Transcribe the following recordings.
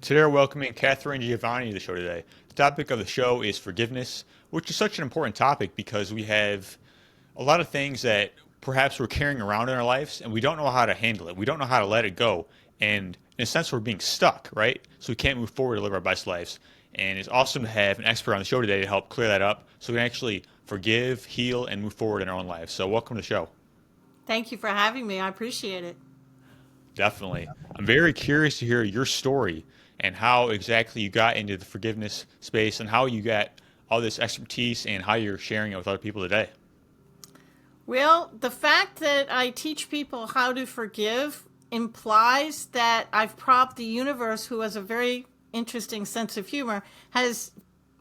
Today we're welcoming Katherine Giovanni to the show today. The topic of the show is forgiveness, which is such an important topic because we have a lot of things that perhaps we're carrying around in our lives and we don't know how to handle it. We don't know how to let it go. And in a sense, we're being stuck, right? So we can't move forward to live our best lives. And it's awesome to have an expert on the show today to help clear that up so we can actually forgive, heal, and move forward in our own lives. So welcome to the show. Thank you for having me. I appreciate it. Definitely. I'm very curious to hear your story and how exactly you got into the forgiveness space and how you got all this expertise and how you're sharing it with other people today. Well, the fact that I teach people how to forgive implies that I've propped the universe, who has a very interesting sense of humor, has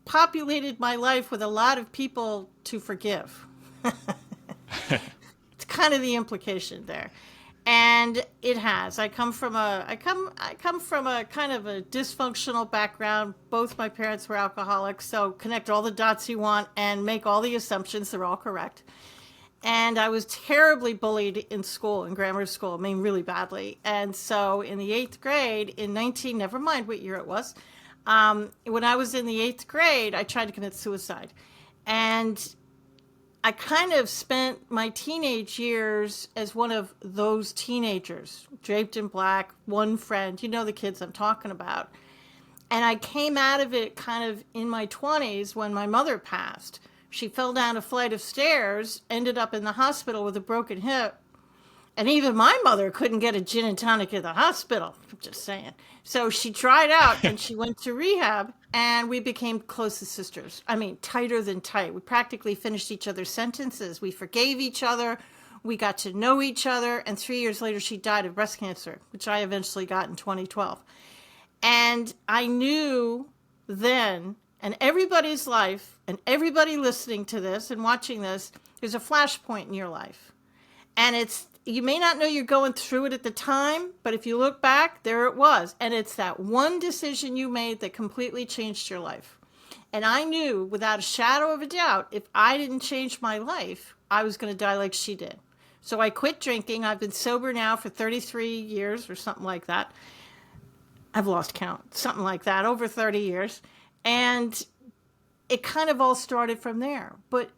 populated my life with a lot of people to forgive. It's kind of the implication there. And it has. I come from a kind of a dysfunctional background. Both my parents were alcoholics, so connect all the dots you want and make all the assumptions, they're all correct. And I was terribly bullied in school, in grammar school, I mean, really badly. And so in the eighth grade, in 19, never mind what year it was, when I was in the eighth grade, I tried to commit suicide. And I kind of spent my teenage years as one of those teenagers, draped in black, one friend, you know the kids I'm talking about. And I came out of it kind of in my 20s when my mother passed. She fell down a flight of stairs, ended up in the hospital with a broken hip. And even my mother couldn't get a gin and tonic at the hospital. I'm just saying. So she tried out and she went to rehab and we became close as sisters. I mean, tighter than tight. We practically finished each other's sentences. We forgave each other. We got to know each other. And 3 years later, she died of breast cancer, which I eventually got in 2012. And I knew then, and everybody's life, and everybody listening to this and watching this, there's a flashpoint in your life. And you may not know you're going through it at the time, but if you look back, there it was. And it's that one decision you made that completely changed your life. And I knew without a shadow of a doubt, if I didn't change my life, I was going to die like she did. So I quit drinking. I've been sober now for 33 years or something like that. I've lost count, something like that, over 30 years. And it kind of all started from there. But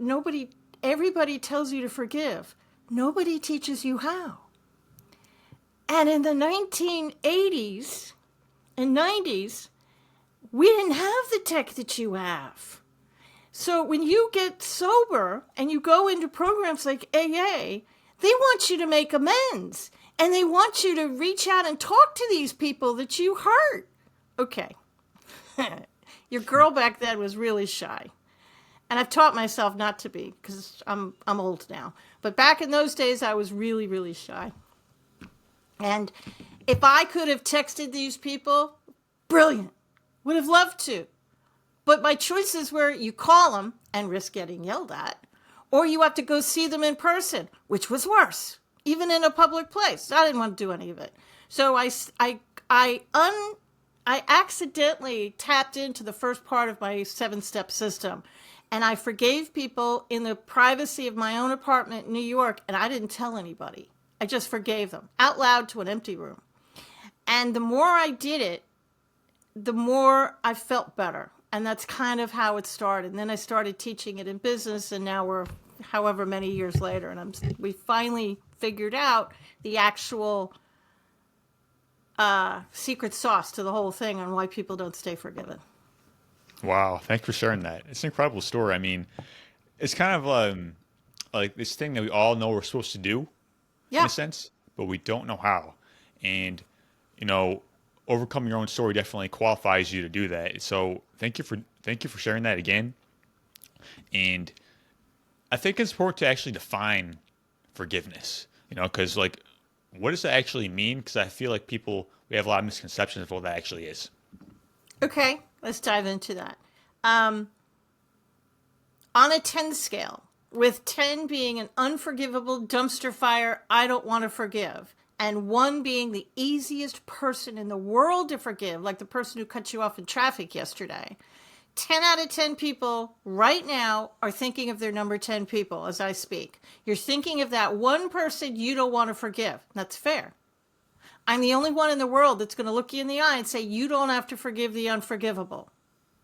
everybody tells you to forgive. Nobody teaches you how. And in the 1980s and 90s, we didn't have the tech that you have. So when you get sober and you go into programs like AA, they want you to make amends. And they want you to reach out and talk to these people that you hurt. Okay. Your girl back then was really shy. And I've taught myself not to be because I'm old now. But back in those days, I was really, really shy. And if I could have texted these people, brilliant. Would have loved to. But my choices were you call them and risk getting yelled at, or you have to go see them in person, which was worse, even in a public place. I didn't want to do any of it. So I accidentally tapped into the first part of my 7-step system. And I forgave people in the privacy of my own apartment in New York, and I didn't tell anybody. I just forgave them out loud to an empty room. And the more I did it, the more I felt better. And that's kind of how it started. And then I started teaching it in business, and now we're however many years later, and we finally figured out the actual secret sauce to the whole thing on why people don't stay forgiven. Wow, thanks for sharing that. It's an incredible story. I mean, it's kind of like this thing that we all know we're supposed to do in Yeah. a sense, but we don't know how. And you know, overcoming your own story definitely qualifies you to do that. So thank you for sharing that again. And I think it's important to actually define forgiveness. You know, because like, what does that actually mean? Because I feel like we have a lot of misconceptions of what that actually is. Okay, let's dive into that. Um, on a 10 scale, with 10 being an unforgivable dumpster fire, I don't want to forgive, and 1 being the easiest person in the world to forgive, like the person who cut you off in traffic yesterday. 10 out of 10 people right now are thinking of their number 10 people as I speak. You're thinking of that one person you don't want to forgive. That's fair. I'm the only one in the world that's going to look you in the eye and say, you don't have to forgive the unforgivable.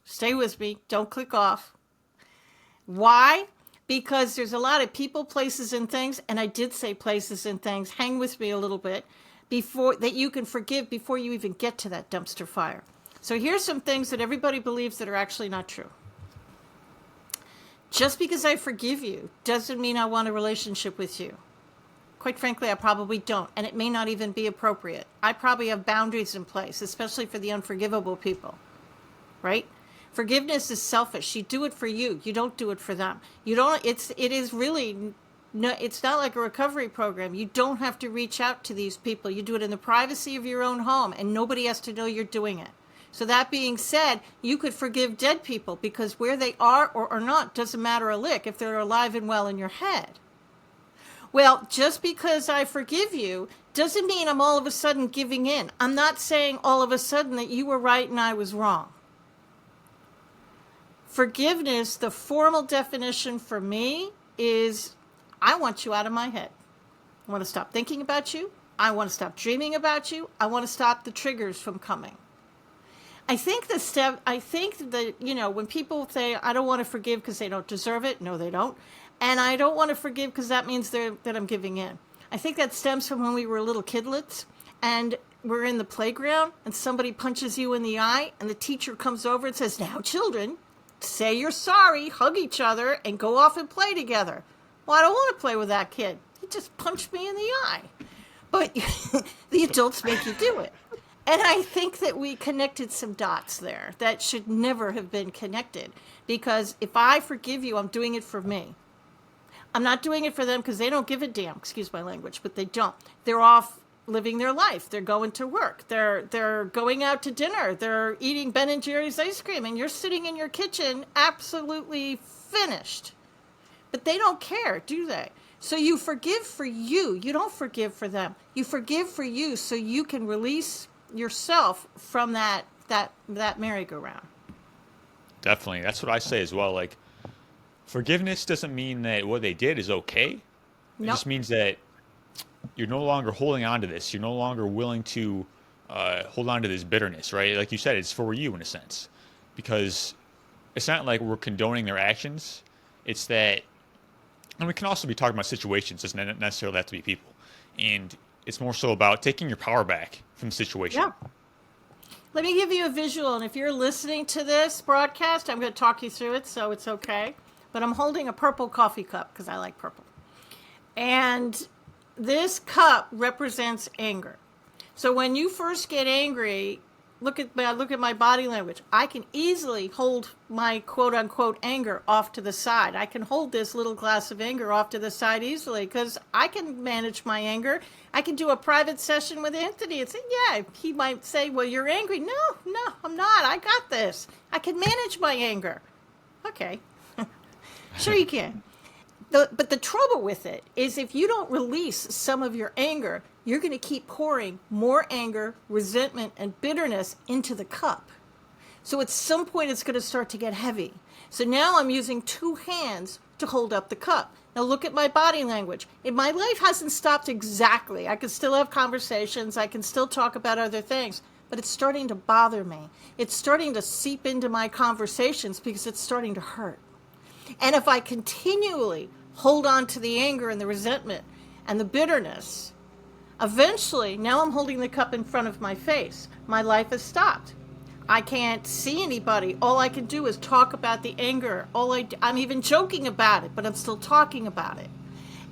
Stay with me. Don't click off. Why? Because there's a lot of people, places, and things, and I did say places and things, hang with me a little bit, before that you can forgive before you even get to that dumpster fire. So here's some things that everybody believes that are actually not true. Just because I forgive you doesn't mean I want a relationship with you. Quite frankly, I probably don't, and it may not even be appropriate. I probably have boundaries in place, especially for the unforgivable people, right? Forgiveness is selfish. You do it for you. You don't do it for them. You don't. It is really. No, it's not like a recovery program. You don't have to reach out to these people. You do it in the privacy of your own home, and nobody has to know you're doing it. So that being said, you could forgive dead people because where they are or are not doesn't matter a lick if they're alive and well in your head. Well, just because I forgive you doesn't mean I'm all of a sudden giving in. I'm not saying all of a sudden that you were right and I was wrong. Forgiveness, the formal definition for me is I want you out of my head. I want to stop thinking about you. I want to stop dreaming about you. I want to stop the triggers from coming. I think that, when people say, I don't want to forgive because they don't deserve it. No, they don't. And I don't want to forgive because that means that I'm giving in. I think that stems from when we were little kidlets and we're in the playground and somebody punches you in the eye and the teacher comes over and says, now, children, say you're sorry, hug each other, and go off and play together. Well, I don't want to play with that kid. He just punched me in the eye. But the adults make you do it. And I think that we connected some dots there that should never have been connected. Because if I forgive you, I'm doing it for me. I'm not doing it for them because they don't give a damn, excuse my language, but they don't. They're off living their life. They're going to work. They're going out to dinner. They're eating Ben & Jerry's ice cream. And you're sitting in your kitchen absolutely finished. But they don't care, do they? So you forgive for you. You don't forgive for them. You forgive for you so you can release yourself from that merry-go-round. Definitely. That's what I say as well. Like, forgiveness doesn't mean that what they did is okay. It Nope. just means that you're no longer holding on to this. You're no longer willing to hold on to this bitterness, right? Like you said, it's for you in a sense. Because it's not like we're condoning their actions. It's that, and we can also be talking about situations. It doesn't necessarily have to be people. And it's more so about taking your power back from the situation. Yeah. Let me give you a visual. And if you're listening to this broadcast, I'm going to talk you through it, so it's okay. But I'm holding a purple coffee cup because I like purple. And this cup represents anger. So when you first get angry, look at my body language. I can easily hold my quote-unquote anger off to the side. I can hold this little glass of anger off to the side easily because I can manage my anger. I can do a private session with Anthony and say, yeah, he might say, well, you're angry. No, I'm not. I got this. I can manage my anger. Okay. Sure you can. But the trouble with it is if you don't release some of your anger, you're going to keep pouring more anger, resentment, and bitterness into the cup. So at some point, it's going to start to get heavy. So now I'm using two hands to hold up the cup. Now look at my body language. My life hasn't stopped exactly. I can still have conversations. I can still talk about other things. But it's starting to bother me. It's starting to seep into my conversations because it's starting to hurt. And if I continually hold on to the anger and the resentment and the bitterness, eventually, now I'm holding the cup in front of my face. My life has stopped. I can't see anybody. All I can do is talk about the anger. I'm even joking about it, but I'm still talking about it.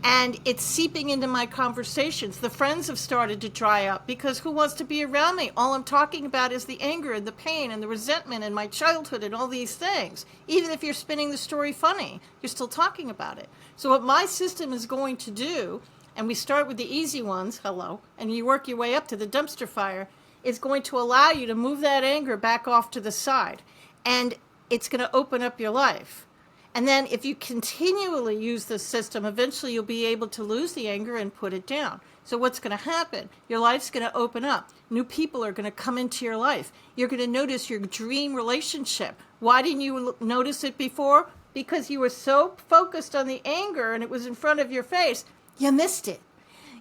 And it's seeping into my conversations. The friends have started to dry up because who wants to be around me? All I'm talking about is the anger and the pain and the resentment and my childhood and all these things. Even if you're spinning the story funny, you're still talking about it. So what my system is going to do, and we start with the easy ones, and you work your way up to the dumpster fire, is going to allow you to move that anger back off to the side. And it's going to open up your life. And then if you continually use this system, eventually you'll be able to lose the anger and put it down. So what's going to happen? Your life's going to open up. New people are going to come into your life. You're going to notice your dream relationship. Why didn't you notice it before? Because you were so focused on the anger and it was in front of your face, you missed it.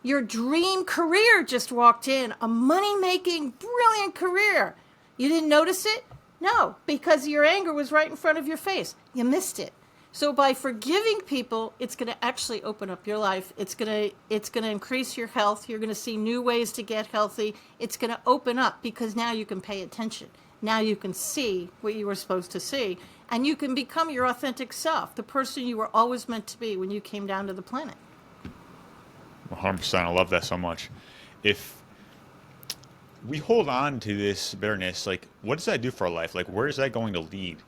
Your dream career just walked in, a money-making, brilliant career. You didn't notice it? No, because your anger was right in front of your face. You missed it. So by forgiving people, it's going to actually open up your life. It's going to increase your health. You're going to see new ways to get healthy. It's going to open up because now you can pay attention. Now you can see what you were supposed to see, and you can become your authentic self, the person you were always meant to be when you came down to the planet. 100%. I love that so much. If we hold on to this bitterness, like, what does that do for our life? Like, where is that going to lead?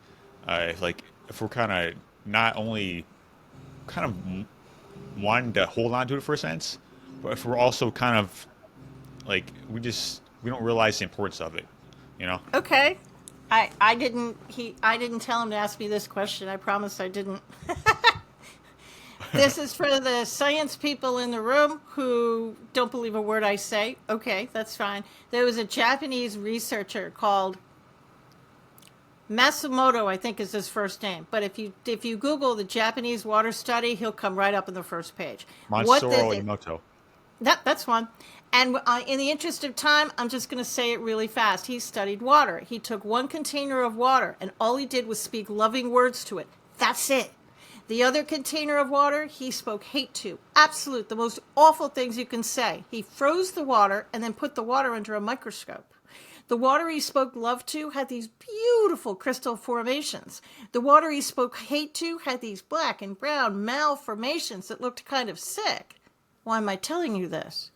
If we're kind of not only kind of wanting to hold on to it for a sense, but if we're also kind of like we don't realize the importance of it, you know? Okay. I didn't tell him to ask me this question. I promise I didn't. This is for the science people in the room who don't believe a word I say. Okay, that's fine. There was a Japanese researcher called Masumoto, I think is his first name. But if you Google the Japanese water study, he'll come right up in the first page. What Mansuro does it? Emoto. That's one. And in the interest of time, I'm just going to say it really fast. He studied water. He took one container of water, and all he did was speak loving words to it. That's it. The other container of water, he spoke hate to. Absolute, the most awful things you can say. He froze the water and then put the water under a microscope. The water he spoke love to had these beautiful crystal formations. The water he spoke hate to had these black and brown malformations that looked kind of sick. Why am I telling you this?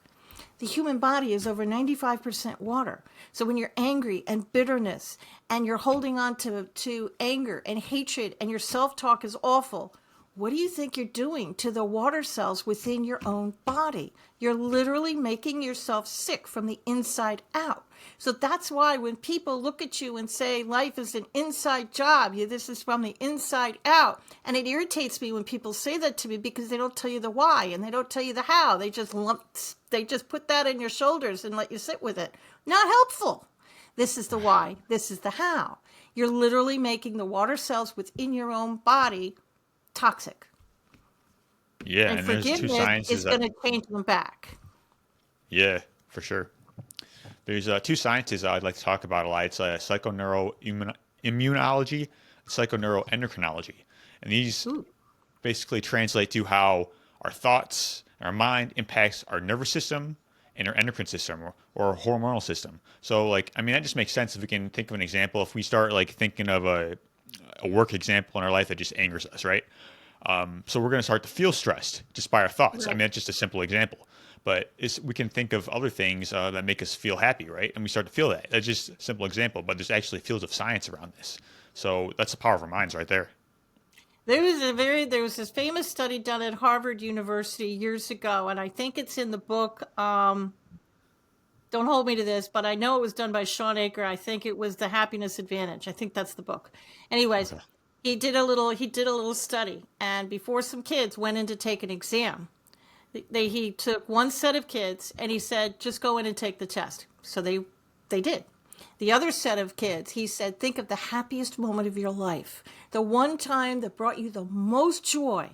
The human body is over 95% water. So when you're angry and bitterness and you're holding on to anger and hatred and your self-talk is awful, what do you think you're doing to the water cells within your own body? You're literally making yourself sick from the inside out. So that's why when people look at you and say life is an inside job, this is from the inside out. And it irritates me when people say that to me because they don't tell you the why and they don't tell you the how. They just put that in your shoulders and let you sit with it. Not helpful. This is the why. This is the how. You're literally making the water cells within your own body toxic. Yeah, And and there's two forgiveness is sciences going that, to change them back. yeah, for sure. There's two sciences I'd like to talk about a lot. It's psychoneuroimmunology, psychoneuroendocrinology. And these Ooh. basically translate to how our thoughts and our mind impacts our nervous system and our endocrine system or our hormonal system. So, like, I mean, that just makes sense if we can think of an example. If we start, like, thinking of a work example in our life that just angers us, right? So we're going to start to feel stressed just by our thoughts. I Right. mean, that's just a simple example. But we can think of other things that make us feel happy, right? And we start to feel that. That's just a simple example, but there's actually fields of science around this. So that's the power of our minds right there. There was this famous study done at Harvard University years ago, and I think it's in the book. Don't hold me to this, but I know it was done by Sean Aker. I think it was The Happiness Advantage. I think that's the book. Anyways, Okay. he did a little study, and before some kids went in to take an exam, he took one set of kids and he said, just go in and take the test. So they did. The other set of kids, he said, think of the happiest moment of your life, the one time that brought you the most joy.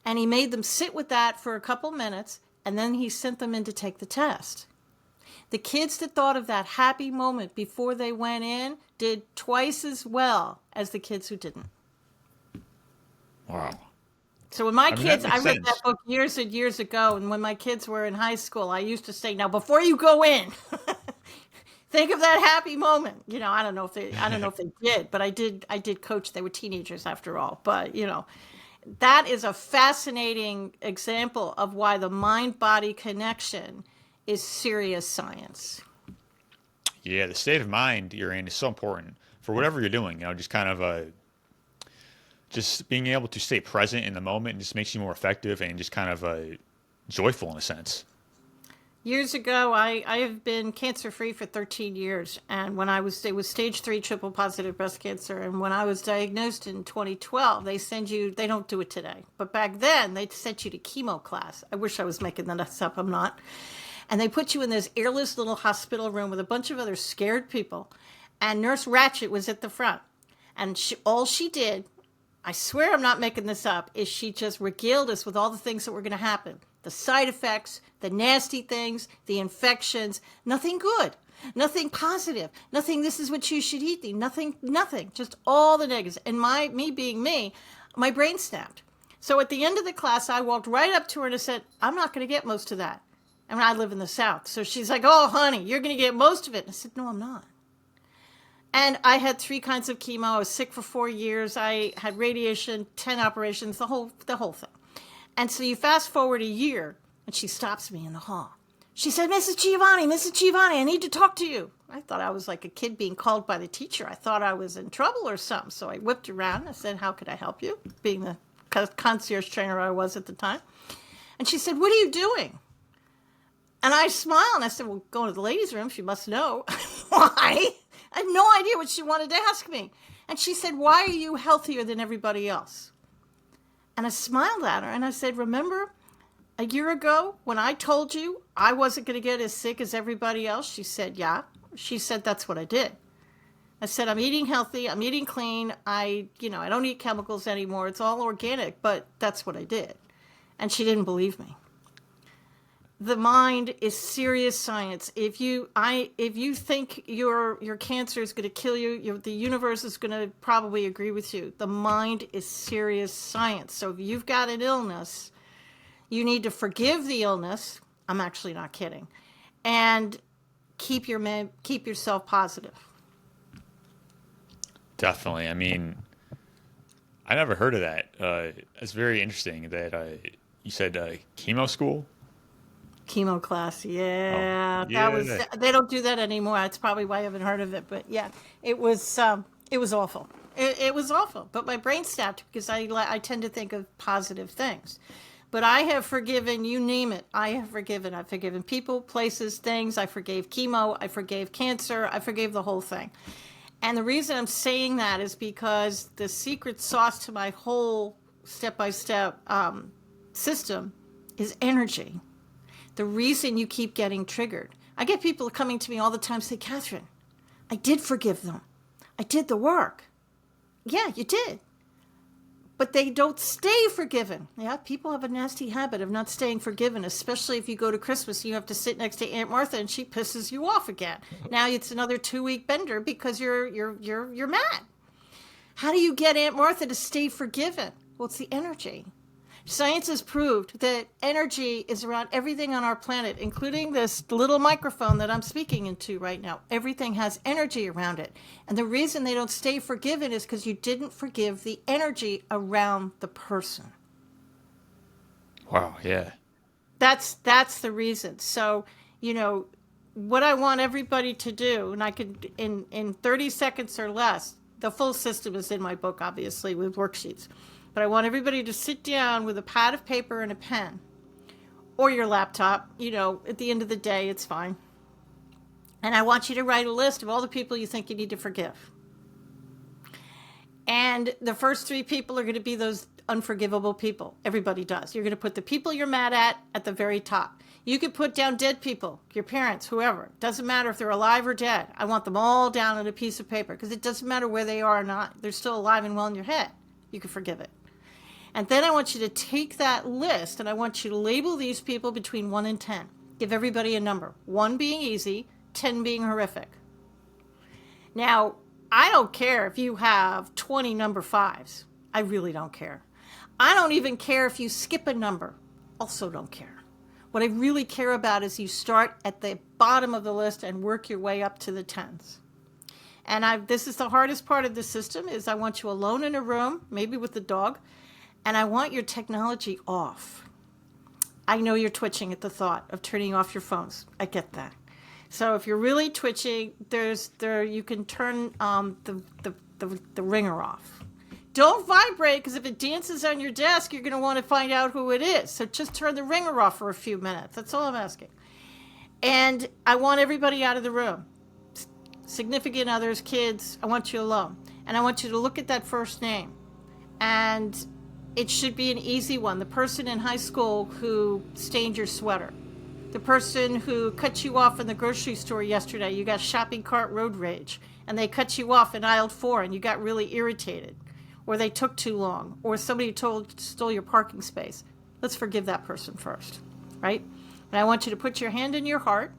And he made them sit with that for a couple minutes, and then he sent them in to take the test. The kids that thought of that happy moment before they went in did twice as well as the kids who didn't. Wow. So when my I mean, that kids, I makes read that sense. book years and years ago, and when my kids were in high school, I used to say, now before you go in, think of that happy moment. I don't know if they did, but I did coach. They were teenagers after all. But that is a fascinating example of why the mind-body connection is serious science. Yeah, the state of mind you're in is so important for whatever you're doing. Just kind of just being able to stay present in the moment just makes you more effective and just kind of joyful in a sense. Years ago, I have been cancer free for 13 years. And it was stage 3 triple positive breast cancer. And when I was diagnosed in 2012, they don't do it today. But back then, they sent you to chemo class. I wish I was making that up. I'm not. And they put you in this airless little hospital room with a bunch of other scared people. And Nurse Ratchet was at the front. And all she did, I swear I'm not making this up, is she just regaled us with all the things that were going to happen. the side effects, the nasty things, the infections, nothing good, nothing positive, nothing this is what you should eat, nothing, just all the negatives. And me being me, my brain snapped. So at the end of the class, I walked right up to her and I said, I'm not going to get most of that. I mean, I live in the South. So she's like, oh, honey, you're going to get most of it. And I said, no, I'm not. And I had 3 kinds of chemo. I was sick for 4 years. I had radiation, 10 operations, the whole thing. And so you fast forward a year, and she stops me in the hall. She said, Mrs. Giovanni, I need to talk to you. I thought I was like a kid being called by the teacher. I thought I was in trouble or something. So I whipped around. I said, how could I help you? Being the concierge trainer I was at the time. And she said, what are you doing? And I smiled, and I said, well, going to the ladies' room. She must know. Why? I had no idea what she wanted to ask me. And she said, why are you healthier than everybody else? And I smiled at her, and I said, remember a year ago when I told you I wasn't going to get as sick as everybody else? She said, yeah. She said, that's what I did. I said, I'm eating healthy. I'm eating clean. I don't eat chemicals anymore. It's all organic, but that's what I did. And she didn't believe me. The mind is serious science. If you think your cancer is going to kill you, the universe is going to probably agree with you. The mind is serious science. So if you've got an illness, you need to forgive the illness. I'm actually not kidding, and keep yourself positive. Definitely. I mean, I never heard of that. It's very interesting that you said chemo school. Chemo class, yeah, Oh, yeah. they don't do that anymore. That's probably why I haven't heard of it. But yeah, it was awful. It was awful. But my brain snapped because I tend to think of positive things. But I have forgiven, you name it. I've forgiven people, places, things. I forgave chemo. I forgave cancer. I forgave the whole thing. And the reason I'm saying that is because the secret sauce to my whole step-by-step system is energy. The reason you keep getting triggered. I get people coming to me all the time say, Katherine, I did forgive them. I did the work. Yeah, you did. But they don't stay forgiven. Yeah, people have a nasty habit of not staying forgiven, especially if you go to Christmas and you have to sit next to Aunt Martha and she pisses you off again. Now it's another 2-week bender because you're mad. How do you get Aunt Martha to stay forgiven? Well, it's the energy. Science has proved that energy is around everything on our planet, including this little microphone that I'm speaking into right now. Everything has energy around it. And the reason they don't stay forgiven is because you didn't forgive the energy around the person. Wow, yeah. That's the reason. So, what I want everybody to do, and I could, in 30 seconds or less, the full system is in my book, obviously, with worksheets. But I want everybody to sit down with a pad of paper and a pen, or your laptop. At the end of the day, it's fine. And I want you to write a list of all the people you think you need to forgive. And the first 3 people are going to be those unforgivable people. Everybody does. You're going to put the people you're mad at the very top. You could put down dead people, your parents, whoever. It doesn't matter if they're alive or dead. I want them all down on a piece of paper because it doesn't matter where they are or not. They're still alive and well in your head. You can forgive it. And then I want you to take that list and I want you to label these people between 1 and 10. Give everybody a number. 1 being easy, 10 being horrific. Now, I don't care if you have 20 number 5s. I really don't care. I don't even care if you skip a number. Also don't care. What I really care about is you start at the bottom of the list and work your way up to the 10s. And this is the hardest part of the system is I want you alone in a room, maybe with the dog, and I want your technology off. I know you're twitching at the thought of turning off your phones. I get that. So if you're really twitching, you can turn the ringer off. Don't vibrate, because if it dances on your desk, you're going to want to find out who it is. So just turn the ringer off for a few minutes. That's all I'm asking. And I want everybody out of the room. Significant others, kids, I want you alone. And I want you to look at that first name. And it should be an easy one. The person in high school who stained your sweater. The person who cut you off in the grocery store yesterday. You got shopping cart road rage. And they cut you off in aisle 4 and you got really irritated. Or they took too long. Or somebody stole your parking space. Let's forgive that person first. right? And I want you to put your hand in your heart,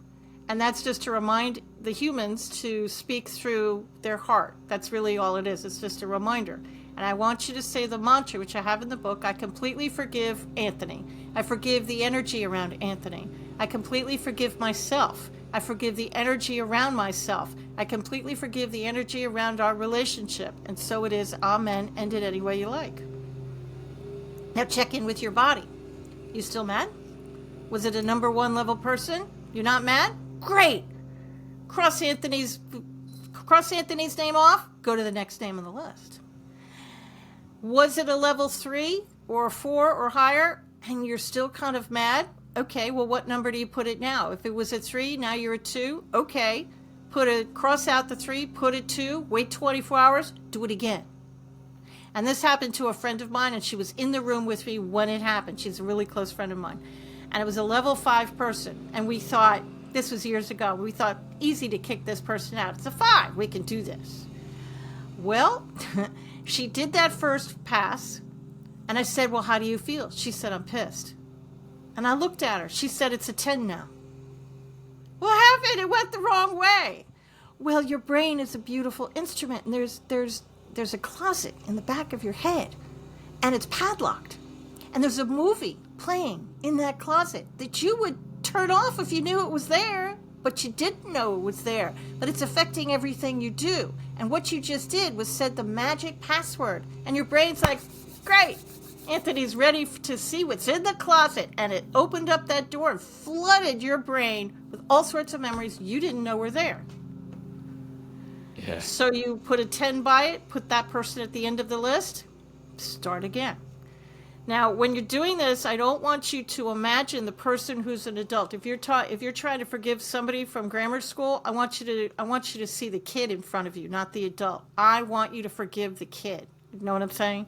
and that's just to remind the humans to speak through their heart. That's really all it is. It's just a reminder. And I want you to say the mantra, which I have in the book. I completely forgive Anthony. I forgive the energy around Anthony. I completely forgive myself. I forgive the energy around myself. I completely forgive the energy around our relationship. And so it is. Amen. End it any way you like. Now check in with your body. You still mad? Was it a number one level person? You're not mad? Great. Cross Anthony's name off. Go to the next name on the list. Was it a level 3 or a 4 or higher and you're still kind of mad? Okay, well, what number do you put it now? If it was a 3, now you're a 2. Okay, cross out the 3, put it 2, wait 24 hours, do it again. And this happened to a friend of mine, and she was in the room with me when it happened. She's a really close friend of mine. And it was a level 5 person. And we thought, this was years ago, we thought, easy to kick this person out. It's a 5, we can do this. Well, she did that first pass, and I said, well, how do you feel? She said, I'm pissed. And I looked at her. She said, it's a 10 now. What happened? It went the wrong way. Well, your brain is a beautiful instrument, and there's a closet in the back of your head, and it's padlocked. And there's a movie playing in that closet that you would turn off if you knew it was there, but you didn't know it was there. But it's affecting everything you do. And what you just did was said the magic password. And your brain's like, great, Anthony's ready to see what's in the closet. And it opened up that door and flooded your brain with all sorts of memories you didn't know were there. Yeah. So you put a 10 by it, put that person at the end of the list, start again. Now, when you're doing this, I don't want you to imagine the person who's an adult. If you're trying to forgive somebody from grammar school, I want you to see the kid in front of you, not the adult. I want you to forgive the kid. You know what I'm saying?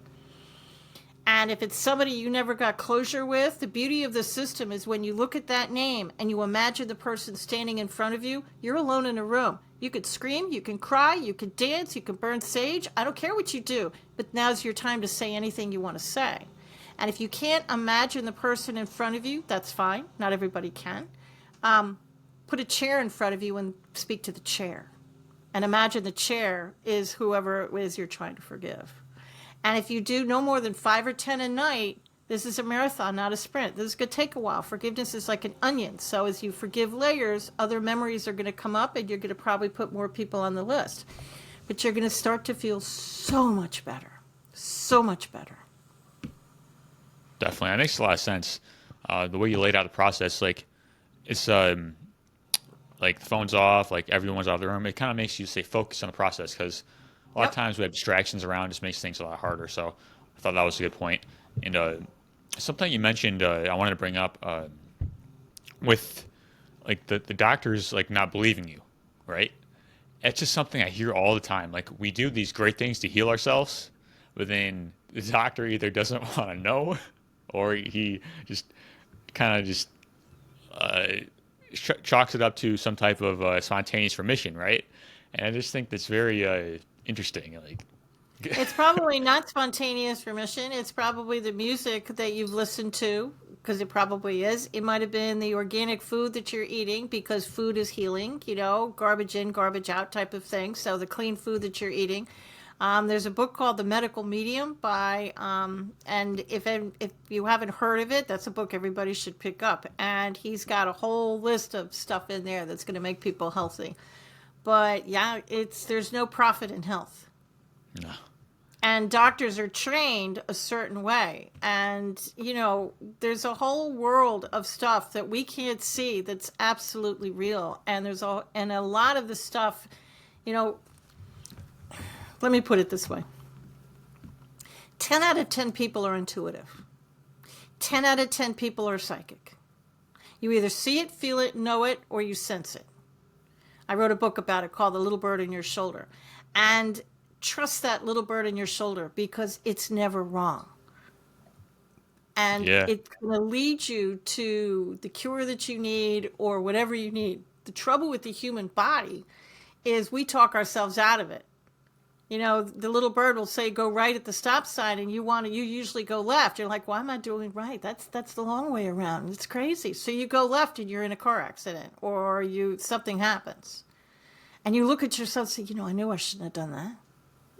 And if it's somebody you never got closure with, the beauty of the system is when you look at that name and you imagine the person standing in front of you, you're alone in a room. You could scream, you can cry, you could dance, you can burn sage. I don't care what you do, but now's your time to say anything you want to say. And if you can't imagine the person in front of you, that's fine. Not everybody can. Put a chair in front of you and speak to the chair. And imagine the chair is whoever it is you're trying to forgive. And if you do no more than 5 or 10 a night, this is a marathon, not a sprint. This is going to take a while. Forgiveness is like an onion. So as you forgive layers, other memories are going to come up, and you're going to probably put more people on the list. But you're going to start to feel so much better. So much better. Definitely. That makes a lot of sense. The way you laid out the process, like it's like the phone's off, like everyone's out of the room. It kind of makes you stay focused on the process because a lot of times we have distractions around, it just makes things a lot harder. So I thought that was a good point. And something you mentioned, I wanted to bring up with like the doctors like not believing you, right? It's just something I hear all the time. Like we do these great things to heal ourselves, but then the doctor either doesn't want to know or he just kind of just chalks it up to some type of spontaneous remission, right? And I just think that's very interesting. Like, it's probably not spontaneous remission. It's probably the music that you've listened to, because it probably is. It might have been the organic food that you're eating, because food is healing, garbage in, garbage out type of thing. So the clean food that you're eating. There's a book called The Medical Medium by, and if you haven't heard of it, that's a book everybody should pick up. And he's got a whole list of stuff in there that's going to make people healthy. But yeah, there's no profit in health. no. And doctors are trained a certain way. And, there's a whole world of stuff that we can't see that's absolutely real. And and a lot of the stuff, let me put it this way. 10 out of 10 people are intuitive. 10 out of 10 people are psychic. You either see it, feel it, know it, or you sense it. I wrote a book about it called The Little Bird in Your Shoulder. And trust that little bird in your shoulder, because it's never wrong. And it's going to lead you to the cure that you need or whatever you need. The trouble with the human body is we talk ourselves out of it. You know, the little bird will say go right at the stop sign, and you usually go left. You're like, why am I doing right? That's the long way around. It's crazy. So you go left and you're in a car accident, or you something happens. And you look at yourself and say, I knew I shouldn't have done that.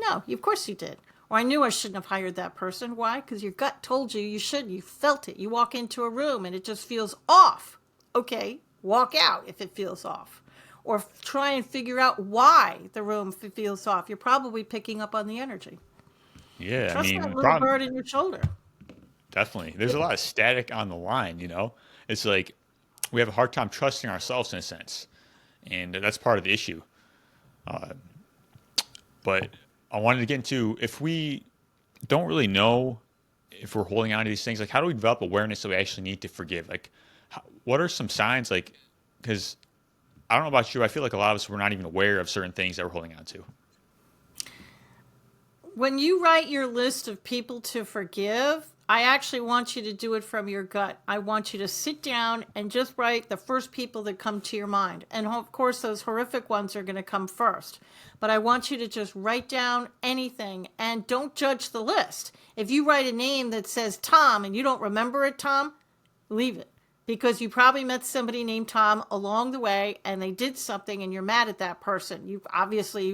No, of course you did. Or I knew I shouldn't have hired that person. Why? Because your gut told you you should. You felt it. You walk into a room and it just feels off. Okay, walk out if it feels off. Or try and figure out why the room feels off. You're probably picking up on the energy. Yeah, I Trust that mean, little problem bird in your shoulder. definitely. There's a lot of static on the line, you know? It's like we have a hard time trusting ourselves in a sense. And that's part of the issue. But I wanted to get into if we don't really know if we're holding on to these things, like how do we develop awareness that we actually need to forgive? Like, what are some signs? Like, because I don't know about you, I feel like a lot of us we're not even aware of certain things that we're holding on to. When you write your list of people to forgive, I actually want you to do it from your gut. I want you to sit down and just write the first people that come to your mind. And of course, those horrific ones are going to come first. But I want you to just write down anything and don't judge the list. If you write a name that says Tom and you don't remember it, Tom, leave it. Because you probably met somebody named Tom along the way and they did something and you're mad at that person. You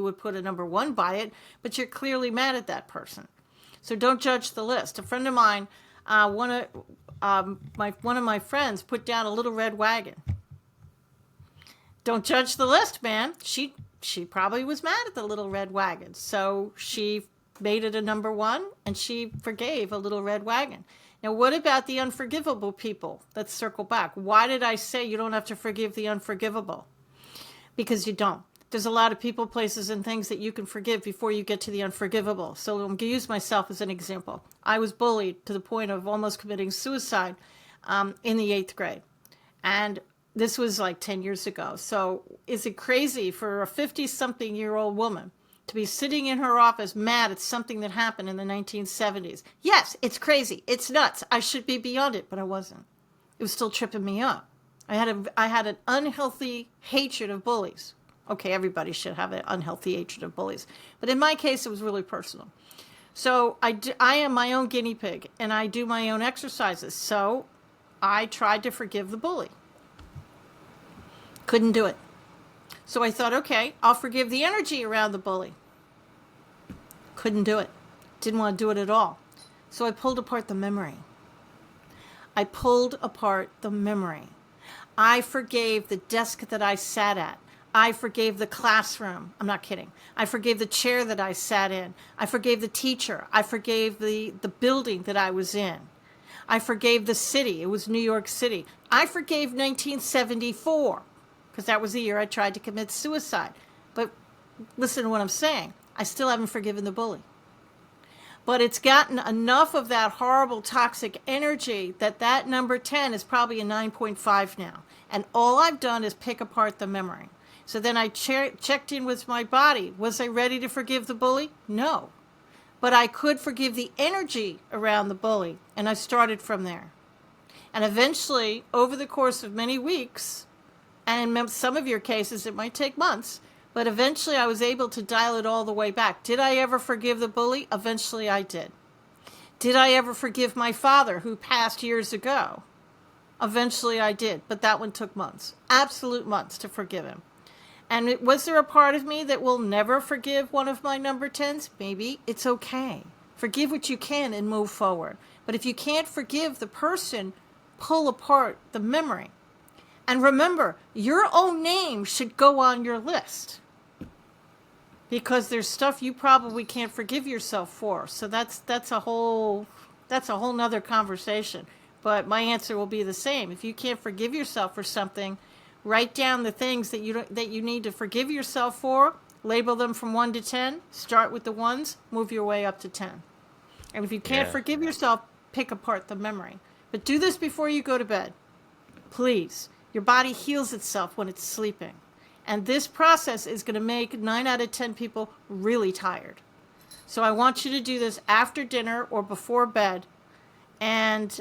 would put a number 1 by it, but you're clearly mad at that person. So don't judge the list. A friend of mine, one of my friends put down a little red wagon. Don't judge the list, man. She probably was mad at the little red wagon. So she made it a number 1 and she forgave a little red wagon. Now, what about the unforgivable people? Let's circle back. Why did I say you don't have to forgive the unforgivable? Because you don't. There's a lot of people, places, and things that you can forgive before you get to the unforgivable. So I'm going to use myself as an example. I was bullied to the point of almost committing suicide in the 8th grade. And this was like 10 years ago. So is it crazy for a 50-something-year-old woman to be sitting in her office mad at something that happened in the 1970s? Yes, it's crazy. It's nuts. I should be beyond it, but I wasn't. It was still tripping me up. I had an unhealthy hatred of bullies. Okay, everybody should have an unhealthy hatred of bullies. But in my case, it was really personal. So I am my own guinea pig, and I do my own exercises. So I tried to forgive the bully. Couldn't do it. So I thought, okay, I'll forgive the energy around the bully. Couldn't do it. Didn't want to do it at all. So I pulled apart the memory. I pulled apart the memory. I forgave the desk that I sat at. I forgave the classroom. I'm not kidding. I forgave the chair that I sat in. I forgave the teacher. I forgave the building that I was in. I forgave the city. It was New York City. I forgave 1974 because that was the year I tried to commit suicide. But listen to what I'm saying. I still haven't forgiven the bully. But it's gotten enough of that horrible toxic energy that number 10 is probably a 9.5 now. And all I've done is pick apart the memory. So then I checked in with my body. Was I ready to forgive the bully? No. But I could forgive the energy around the bully. And I started from there. And eventually, over the course of many weeks, and in some of your cases it might take months, but eventually I was able to dial it all the way back. Did I ever forgive the bully? Eventually I did. Did I ever forgive my father who passed years ago? Eventually I did, but that one took months. Absolute months to forgive him. And was there a part of me that will never forgive one of my number 10s? Maybe. It's okay. Forgive what you can and move forward. But if you can't forgive the person, pull apart the memory. And remember, your own name should go on your list. Because there's stuff you probably can't forgive yourself for. So that's a whole nother conversation. But my answer will be the same. If you can't forgive yourself for something, write down the things that you need to forgive yourself for, label them from 1 to 10, start with the ones, move your way up to 10. And if you can't forgive yourself, pick apart the memory. But do this before you go to bed. Please. Your body heals itself when it's sleeping. And this process is going to make 9 out of 10 people really tired. So I want you to do this after dinner or before bed. And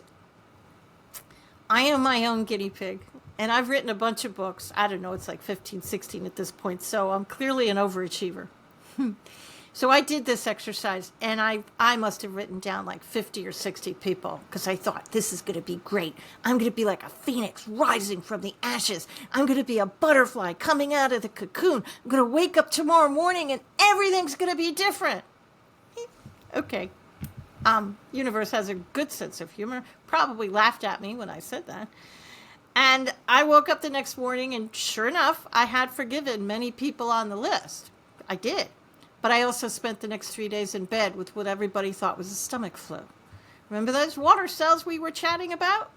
I am my own guinea pig. And I've written a bunch of books. I don't know, it's like 15, 16 at this point. So I'm clearly an overachiever. So I did this exercise, and I must have written down like 50 or 60 people because I thought, this is going to be great. I'm going to be like a phoenix rising from the ashes. I'm going to be a butterfly coming out of the cocoon. I'm going to wake up tomorrow morning and everything's going to be different. Okay. Universe has a good sense of humor. Probably laughed at me when I said that. And I woke up the next morning, and sure enough, I had forgiven many people on the list. I did. But I also spent the next 3 days in bed with what everybody thought was a stomach flu. Remember those water cells we were chatting about?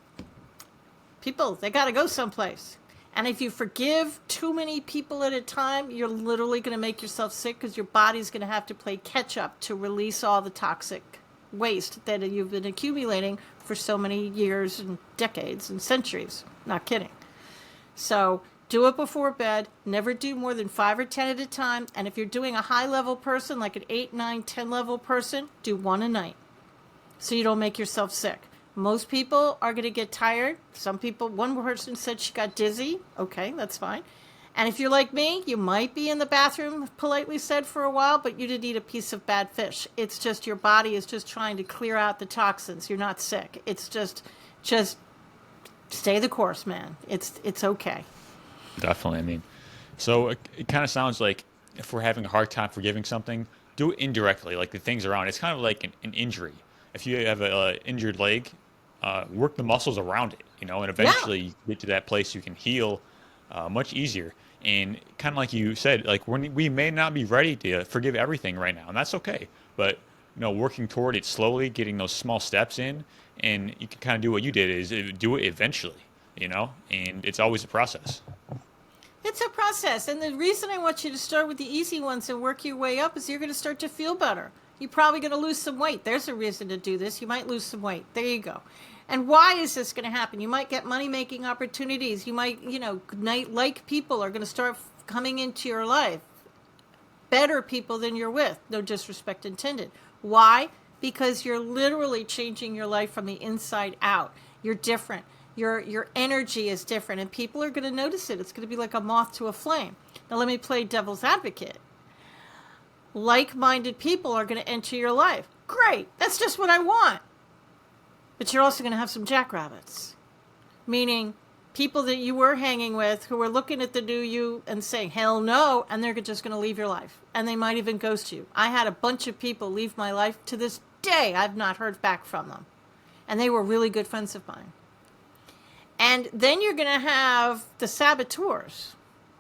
People, they got to go someplace. And if you forgive too many people at a time, you're literally going to make yourself sick because your body's going to have to play catch up to release all the toxic waste that you've been accumulating for so many years and decades and centuries. Not kidding. So do it before bed. Never do more than 5 or 10 at a time. And if you're doing a high level person, like an 8, 9, 10 level person, do 1 a night so you don't make yourself sick. Most people are going to get tired. Some people, one person said she got dizzy. Okay, that's fine. And if you're like me, you might be in the bathroom, politely said, for a while, but you didn't eat a piece of bad fish. It's just your body is just trying to clear out the toxins. You're not sick. It's just stay the course, man. It's okay. Definitely. I mean, so it kind of sounds like if we're having a hard time forgiving something, do it indirectly, like the things around. It's kind of like an injury. If you have a injured leg, work the muscles around it, and Yeah. eventually you get to that place you can heal much easier. And kind of like you said, like we may not be ready to forgive everything right now, and that's okay. But working toward it slowly, getting those small steps in, and you can kind of do what you did is do it eventually, and it's always a process. It's a process. And the reason I want you to start with the easy ones and work your way up is you're going to start to feel better. You're probably going to lose some weight. There's a reason to do this. You might lose some weight. There you go. And why is this going to happen? You might get money making opportunities. You might, like people are going to start coming into your life. Better people than you're with. No disrespect intended. Why? Because you're literally changing your life from the inside out. You're different. Your energy is different, and people are going to notice it. It's going to be like a moth to a flame. Now let me play devil's advocate. Like-minded people are going to enter your life. Great. That's just what I want. But you're also going to have some jackrabbits. Meaning people that you were hanging with who were looking at the new you and saying, hell no, and they're just going to leave your life. And they might even ghost you. I had a bunch of people leave my life. To this day, I've not heard back from them. And they were really good friends of mine. And then you're going to have the saboteurs.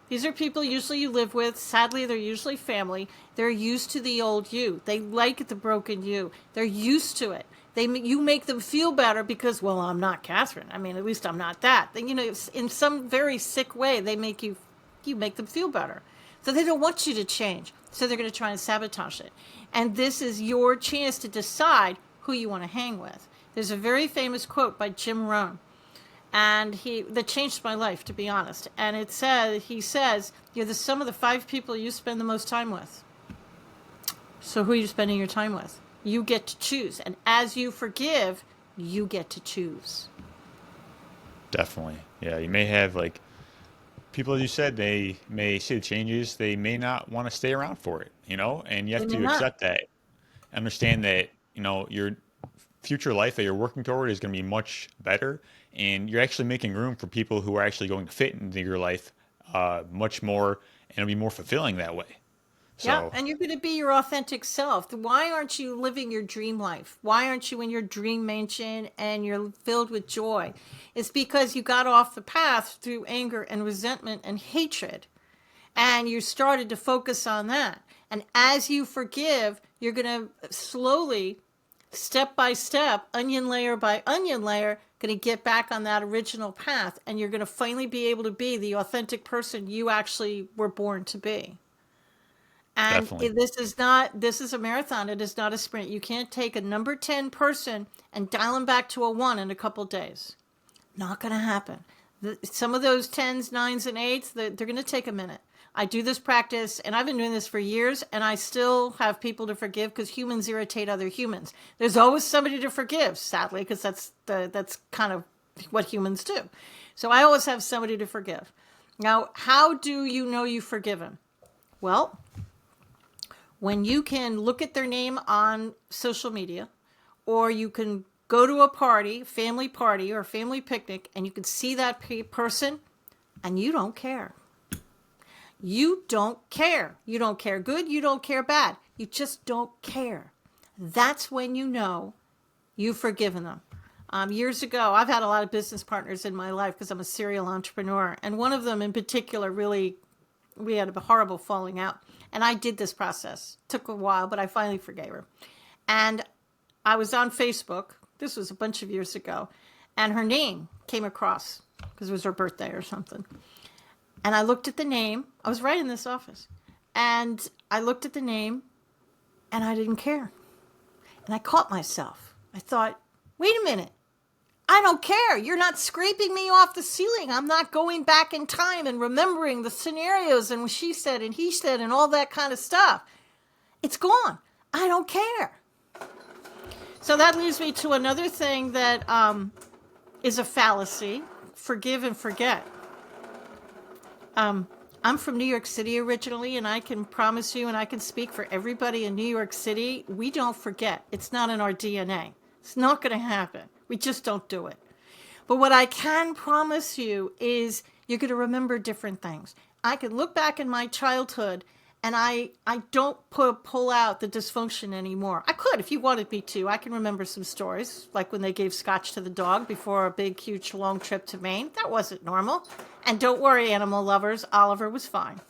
These are people usually you live with. Sadly, they're usually family. They're used to the old you. They like the broken you. They're used to it. You make them feel better because, well, I'm not Katherine. I mean, at least I'm not that. Then, in some very sick way, they make you make them feel better. So they don't want you to change. So they're going to try and sabotage it. And this is your chance to decide who you want to hang with. There's a very famous quote by Jim Rohn. And that changed my life, to be honest. And he says, you're the sum of the 5 people you spend the most time with. So who are you spending your time with? You get to choose. And as you forgive, you get to choose. Definitely. Yeah, you may have like people, as you said, they may see the changes. They may not want to stay around for it, and you They have may to not. accept that. Understand that, your future life that you're working toward is going to be much better, and you're actually making room for people who are actually going to fit into your life much more, and it'll be more fulfilling that way. Yeah, So and you're going to be your authentic self. Why aren't you living your dream life? Why aren't you in your dream mansion and you're filled with joy? It's because you got off the path through anger and resentment and hatred. And you started to focus on that. And as you forgive, you're going to slowly, step by step, onion layer by onion layer, going to get back on that original path. And you're going to finally be able to be the authentic person you actually were born to be. And definitely, this is a marathon. It is not a sprint. You can't take a number 10 person and dial them back to a 1 in a couple days. Not going to happen. Some of those 10s, 9s, and 8s, they're going to take a minute. I do this practice, and I've been doing this for years, and I still have people to forgive because humans irritate other humans. There's always somebody to forgive, sadly, because that's kind of what humans do. So I always have somebody to forgive. Now, how do you know you've forgiven? Well, when you can look at their name on social media, or you can go to a party, family party or family picnic, and you can see that person and you don't care. You don't care. You don't care good. You don't care bad. You just don't care. That's when you know you've forgiven them. Years ago, I've had a lot of business partners in my life because I'm a serial entrepreneur. And one of them in particular, really, we had a horrible falling out. And I did this process. Took a while, but I finally forgave her. And I was on Facebook. This was a bunch of years ago. And her name came across because it was her birthday or something. And I looked at the name. I was right in this office. And I looked at the name and I didn't care. And I caught myself. I thought, wait a minute. I don't care. You're not scraping me off the ceiling. I'm not going back in time and remembering the scenarios and what she said and he said and all that kind of stuff. It's gone. I don't care. So that leads me to another thing that is a fallacy. Forgive and forget. I'm from New York City originally, and I can promise you, and I can speak for everybody in New York City, we don't forget. It's not in our DNA. It's not going to happen. We just don't do it. But what I can promise you is you're going to remember different things. I can look back in my childhood, and I don't pull out the dysfunction anymore. I could if you wanted me to. I can remember some stories, like when they gave scotch to the dog before a big, huge, long trip to Maine. That wasn't normal. And don't worry, animal lovers, Oliver was fine.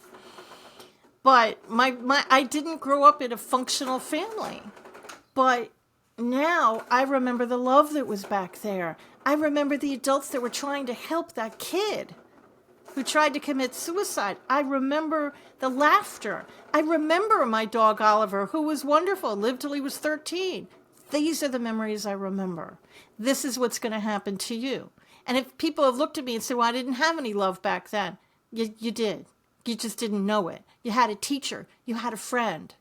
But I didn't grow up in a functional family. But now I remember the love that was back there. I remember the adults that were trying to help that kid who tried to commit suicide. I remember the laughter. I remember my dog Oliver, who was wonderful, lived till he was 13. These are the memories I remember. This is what's going to happen to you. And if people have looked at me and said, well, I didn't have any love back then. You did. You just didn't know it. You had a teacher. You had a friend.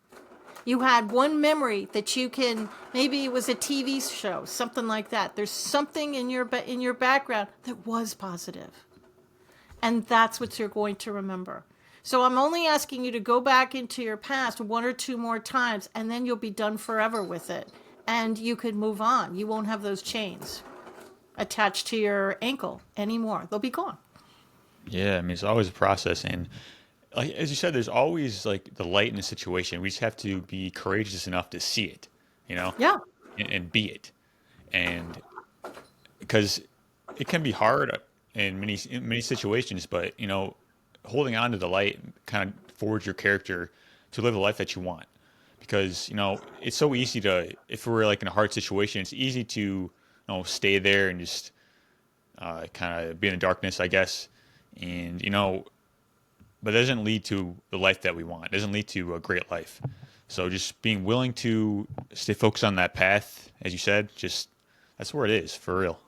You had one memory that you can, maybe it was a TV show, something like that. There's something in your background that was positive. And that's what you're going to remember. So I'm only asking you to go back into your past one or two more times, and then you'll be done forever with it. And you could move on. You won't have those chains attached to your ankle anymore. They'll be gone. Yeah, I mean, it's always a process. And like, as you said, there's always like the light in the situation. We just have to be courageous enough to see it, you know, Yeah. and be it. And because it can be hard in many situations, but, you know, holding on to the light kind of forge your character to live the life that you want. Because, you know, it's so easy to, if we're like in a hard situation, it's easy to, you know, stay there and just kind of be in the darkness, I guess. And, you know, but it doesn't lead to the life that we want. It doesn't lead to a great life. So just being willing to stay focused on that path, as you said, just that's where it is, for real.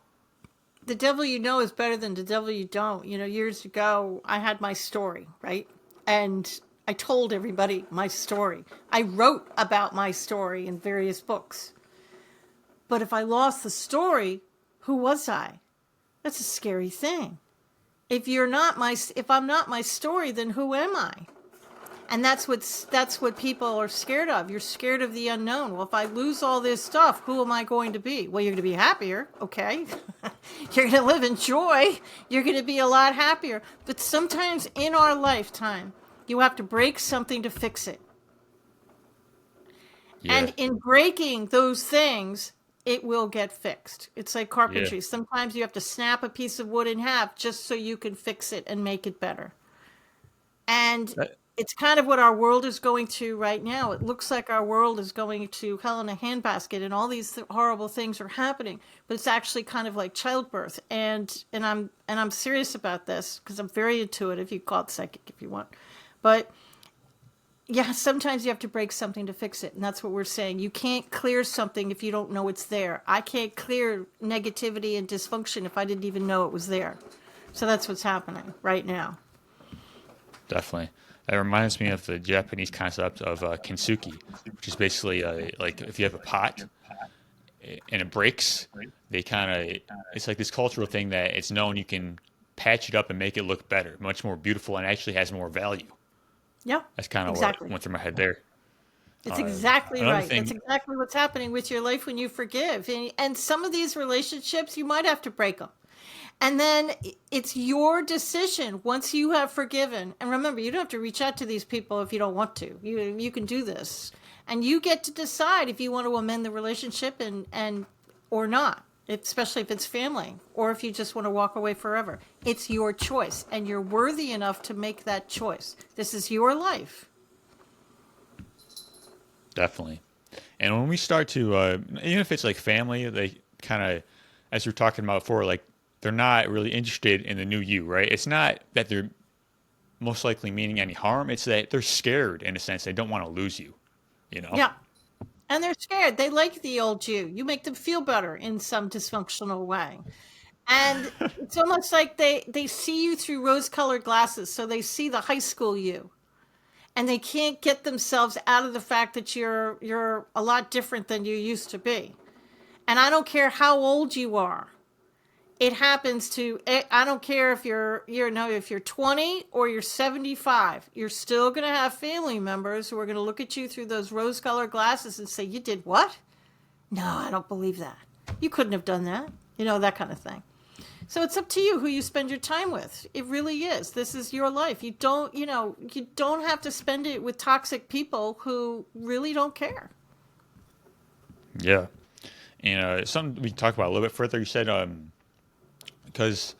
The devil you know is better than the devil you don't. You know, years ago, I had my story, right? And I told everybody my story. I wrote about my story in various books. But if I lost the story, who was I? That's a scary thing. If I'm not my story, then who am I? And that's what people are scared of. You're scared of the unknown. Well, if I lose all this stuff, who am I going to be? Well, you're going to be happier, okay? You're going to live in joy. You're going to be a lot happier. But sometimes in our lifetime, you have to break something to fix it. Yeah. And in breaking those things, it will get fixed. It's like carpentry. Yeah. Sometimes you have to snap a piece of wood in half just so you can fix it and make it better. And That- it's kind of what our world is going to right now. It looks like our world is going to hell in a handbasket, and all these horrible things are happening. But it's actually kind of like childbirth. And I'm serious about this because I'm very intuitive. You call it psychic if you want, but yeah, sometimes you have to break something to fix it. And that's what we're saying. You can't clear something if you don't know it's there. I can't clear negativity and dysfunction if I didn't even know it was there. So that's what's happening right now. Definitely. That reminds me of the Japanese concept of kintsugi, which is basically like if you have a pot and it breaks, they kind of, it's like this cultural thing that it's known you can patch it up and make it look better, much more beautiful, and actually has more value. Yeah, That's kind of what exactly. went through my head there. It's exactly Another right. That's thing, exactly what's happening with your life when you forgive. And some of these relationships, you might have to break them. And then it's your decision once you have forgiven. And remember, you don't have to reach out to these people if you don't want to. You can do this. And you get to decide if you want to amend the relationship and or not, especially if it's family or if you just want to walk away forever. It's your choice and you're worthy enough to make that choice. This is your life. definitely. And when we start to, even if it's like family, they kind of, as we are talking about before, like they're not really interested in the new you, right? It's not that they're most likely meaning any harm. It's that they're scared in a sense. They don't want to lose you, you know? Yeah. And they're scared. They like the old you. You make them feel better in some dysfunctional way. And it's almost like they see you through rose-colored glasses, so they see the high school you. And they can't get themselves out of the fact that you're a lot different than you used to be. And I don't care how old you are. It happens to I don't care if you're no if you're 20 or you're 75. You're still going to have family members who are going to look at you through those rose-colored glasses and say, "You did what? No, I don't believe that. You couldn't have done that." You know, that kind of thing. So it's up to you who you spend your time with. It really is. This is your life. You don't have to spend it with toxic people who really don't care. Yeah. And something we can talk about a little bit further. You said, because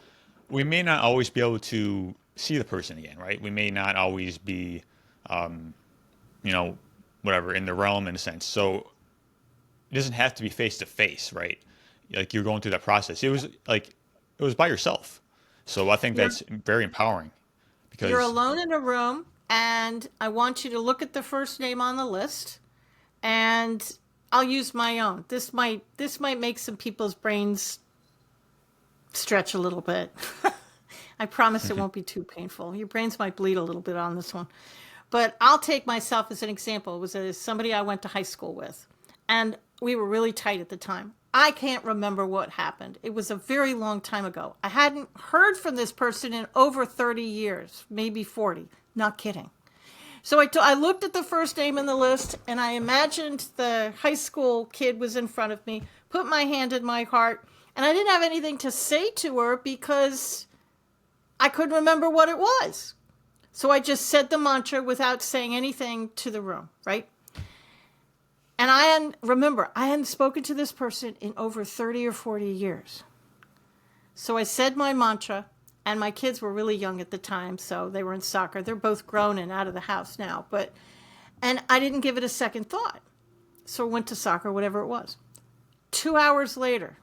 we may not always be able to see the person again, right? We may not always be, you know, whatever, in the realm in a sense. So it doesn't have to be face to face, right? Like you're going through that process. It was by yourself. So I think You're that's very empowering you're because alone in a room and I want you to look at the first name on the list and I'll use my own. This might make some people's brains stretch a little bit. I promise it won't be too painful. Your brains might bleed a little bit on this one. But I'll take myself as an example. It was somebody I went to high school with, and we were really tight at the time. I can't remember what happened. It was a very long time ago. I hadn't heard from this person in over 30 years, maybe 40. Not kidding. So I looked at the first name in the list, and I imagined the high school kid was in front of me, put my hand in my heart, and I didn't have anything to say to her because I couldn't remember what it was. So I just said the mantra without saying anything to the room, right? And remember, I hadn't spoken to this person in over 30 or 40 years. So I said my mantra, and my kids were really young at the time, so they were in soccer. They're both grown and out of the house now, and I didn't give it a second thought. So I went to soccer, whatever it was. 2 hours later,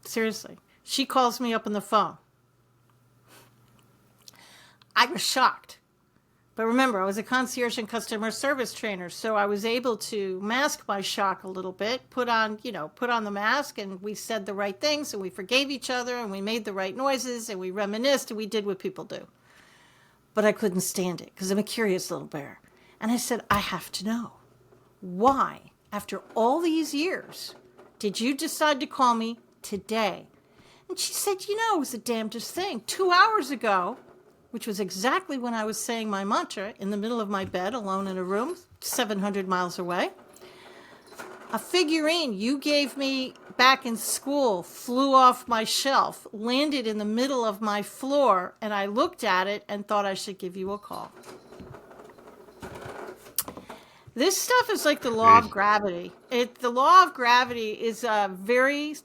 seriously, she calls me up on the phone. I was shocked. But remember, I was a concierge and customer service trainer, so I was able to mask my shock a little bit, put on the mask, and we said the right things, and we forgave each other, and we made the right noises, and we reminisced, and we did what people do. But I couldn't stand it, because I'm a curious little bear. And I said, I have to know. Why, after all these years, did you decide to call me today? And she said, it was the damnedest thing. 2 hours ago, which was exactly when I was saying my mantra in the middle of my bed, alone in a room, 700 miles away. A figurine you gave me back in school flew off my shelf, landed in the middle of my floor, and I looked at it and thought I should give you a call. This stuff is like the law of gravity. The law of gravity is a very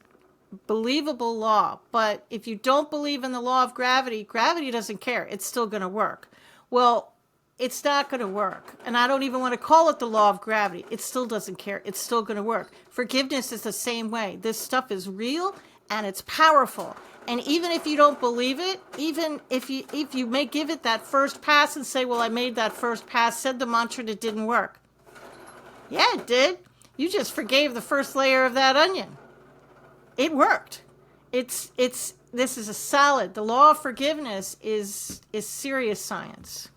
believable law, but if you don't believe in the law of gravity, gravity doesn't care. It's still going to work. Well, it's not going to work. And I don't even want to call it the law of gravity. It still doesn't care. It's still going to work. Forgiveness is the same way. This stuff is real and it's powerful. And even if you don't believe it, even if you may give it that first pass and say, well, I made that first pass, said the mantra, and it didn't work. Yeah, it did. You just forgave the first layer of that onion. It worked. This is a solid. The law of forgiveness is serious science.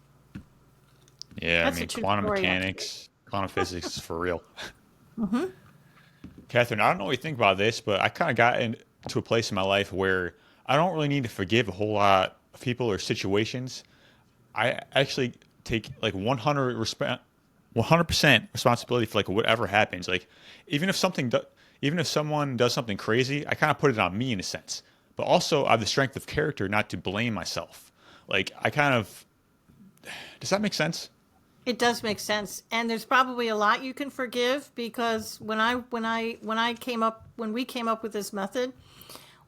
Yeah, That's I a mean, true quantum story, mechanics, quantum physics is for real. Catherine, I don't know what you think about this, but I kind of got into a place in my life where I don't really need to forgive a whole lot of people or situations. I actually take like 100% 100% responsibility for like whatever happens. Like even if even if someone does something crazy, I kind of put it on me in a sense. But also I have the strength of character not to blame myself. Like I kind of does that make sense? It does make sense, and there's probably a lot you can forgive because when we came up with this method,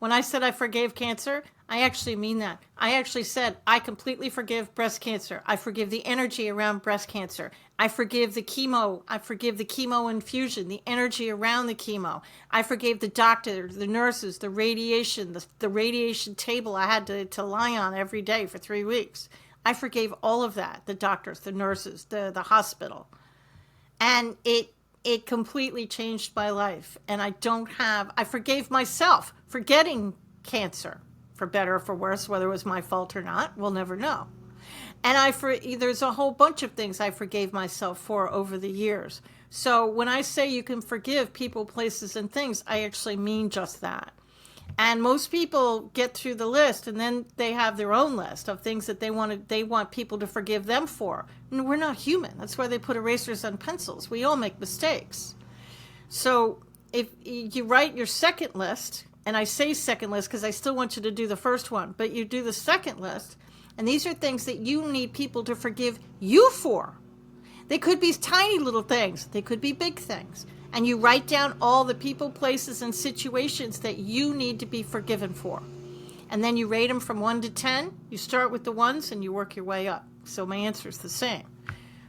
when I said I forgave cancer, I actually mean that. I actually said I completely forgive breast cancer. I forgive the energy around breast cancer. I forgive the chemo. I forgive the chemo infusion, the energy around the chemo. I forgave the doctors, the nurses, the radiation table I had to lie on every day for 3 weeks. I forgave all of that, the doctors, the nurses, the hospital. And it completely changed my life. And I forgave myself for getting cancer, for better or for worse, whether it was my fault or not, we'll never know. And there's a whole bunch of things I forgave myself for over the years. So when I say you can forgive people, places, and things, I actually mean just that. And most people get through the list and then they have their own list of things that they want people to forgive them for. And we're not human. That's why they put erasers on pencils. We all make mistakes. So if you write your second list, and I say second list because I still want you to do the first one, but you do the second list, and these are things that you need people to forgive you for. They could be tiny little things. They could be big things. And you write down all the people, places, and situations that you need to be forgiven for. And then you rate them from 1 to 10. You start with the ones and you work your way up. So my answer is the same.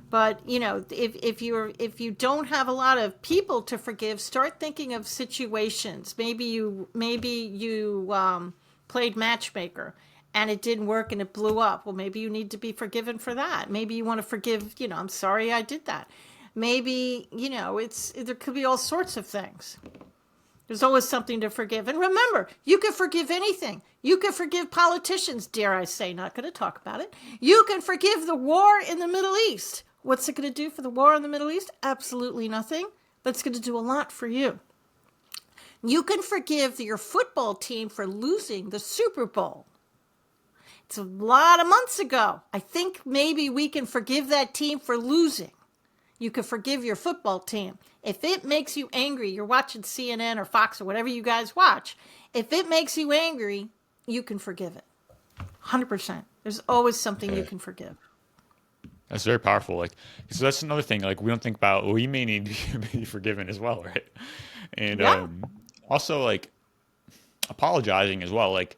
But, if you don't have a lot of people to forgive, start thinking of situations. Maybe you played matchmaker and it didn't work and it blew up. Well, maybe you need to be forgiven for that. Maybe you want to forgive, I'm sorry I did that. Maybe, there could be all sorts of things. There's always something to forgive. And remember, you can forgive anything. You can forgive politicians, dare I say, not going to talk about it. You can forgive the war in the Middle East. What's it going to do for the war in the Middle East? Absolutely nothing, but it's going to do a lot for you. You can forgive your football team for losing the Super Bowl. It's a lot of months ago. I think maybe we can forgive that team for losing. You can forgive your football team. If it makes you angry, you're watching CNN or Fox or whatever you guys watch. If it makes you angry, you can forgive it. 100%. There's always something you can forgive. That's very powerful. Like, so that's another thing. Like, we don't think about. Well, we may need to be forgiven as well, right? And Yeah. also, like, apologizing as well. Like,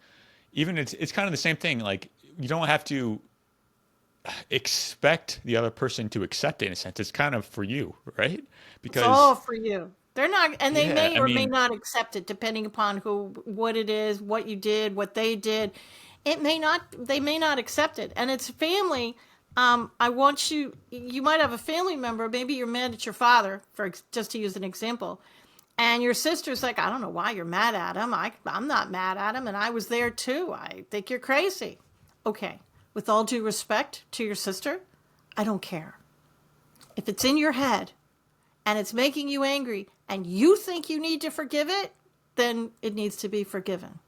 even it's kind of the same thing. Like, you don't have to expect the other person to accept it in a sense. It's kind of for you, right? It's all Because for you. They're not, and they yeah, may I or may mean, not accept it depending upon what it is, what you did, what they did. They may not accept it. And it's family. I want you might have a family member, maybe you're mad at your father, just to use an example. And your sister's like, I don't know why you're mad at him. I'm not mad at him. And I was there too. I think you're crazy. Okay. With all due respect to your sister, I don't care. If it's in your head and it's making you angry and you think you need to forgive it, then it needs to be forgiven.